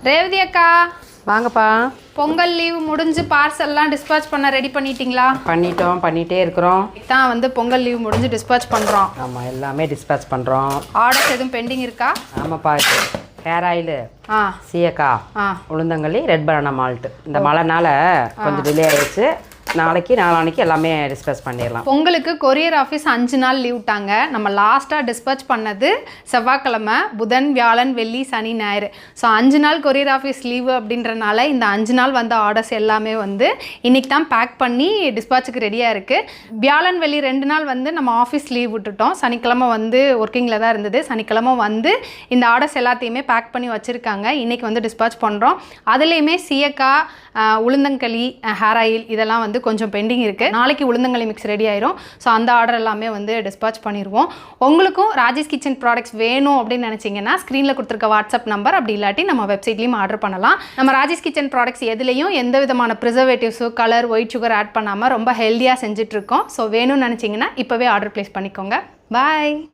ரேவதி அக்கா வாங்கப்பா. பொங்கல் லீவ் முடிஞ்சு பார்சல்லாம் டிஸ்பாச் பண்ண ரெடி பண்ணிட்டீங்களா? பண்ணிட்டே இருக்கிறோம். இதான் வந்து பொங்கல் லீவ் முடிஞ்சு டிஸ்பாச் பண்ணுறோம். ஆமாம், எல்லாமே டிஸ்பாச் பண்ணுறோம். ஆர்டர்ஸ் எதுவும் பெண்டிங் இருக்கா? ஆமாப்பா, ஹேர் ஆயிலு, சீயக்கா, உளுந்தங்களி, ரெட் பனானா மால்ட். இந்த மழைனால கொஞ்சம் டிலே ஆயிடுச்சு. நாளைக்கு நாளான்னைக்கு எல்லாமே டிஸ்பேச் பண்ணிடலாம். பொங்கலுக்கு கொரியர் ஆஃபீஸ் 5 நாள் லீவ் விட்டாங்க. நம்ம லாஸ்ட்டாக டிஸ்பேச் பண்ணது செவ்வாய்க்கிழமை, புதன், வியாழன், வெள்ளி, சனி, ஞாயிறு. ஸோ 5 நாள் கொரியர் ஆஃபீஸ் லீவு அப்படின்றனால இந்த 5 நாள் வந்த ஆர்டர்ஸ் எல்லாமே வந்து இன்றைக்கி தான் பேக் பண்ணி டிஸ்பேச்சுக்கு ரெடியாக இருக்குது. வியாழன், வெள்ளி 2 நாள் வந்து நம்ம ஆஃபீஸ் லீவ் விட்டுட்டோம். சனிக்கிழமை வந்து ஒர்க்கிங்கில் தான் இருந்தது. சனிக்கிழமை வந்து இந்த ஆர்டர்ஸ் எல்லாத்தையுமே பேக் பண்ணி வச்சுருக்காங்க. இன்றைக்கி வந்து டிஸ்பேச் பண்ணுறோம். அதுலேயுமே சீயக்கா, உளுந்தங்களி, ஹேர் ஆயில் இதெல்லாம் வந்து கொஞ்சம் பெண்டிங் இருக்குது. நாளைக்கு உளுந்தங்களி மிக்ஸ் ரெடி ஆயிரும். ஸோ அந்த ஆர்டர் எல்லாமே வந்து டிஸ்பாச் பண்ணிடுவோம். உங்களுக்கும் ராஜேஷ் கிச்சன் ப்ராடக்ட்ஸ் வேணும் அப்படின்னு நினச்சிங்கன்னா ஸ்க்ரீனில் கொடுத்துருக்க வாட்ஸ்அப் நம்பர், அப்படி இல்லாட்டி நம்ம வெப்சைட்லேயும் ஆர்டர் பண்ணலாம். நம்ம ராஜேஷ் கிச்சன் ப்ராடக்ட்ஸ் எதுலேயும் எந்த விதமான ப்ரிசர்வேட்டிவ்ஸோ கலர், ஒயிட் சுகர் ஆட் பண்ணாமல் ரொம்ப ஹெல்த்தியாக செஞ்சுட்ருக்கோம். ஸோ வேணும்னு நினச்சிங்கன்னா இப்போவே ஆர்டர் ப்ளேஸ் பண்ணிக்கோங்க. பாய்.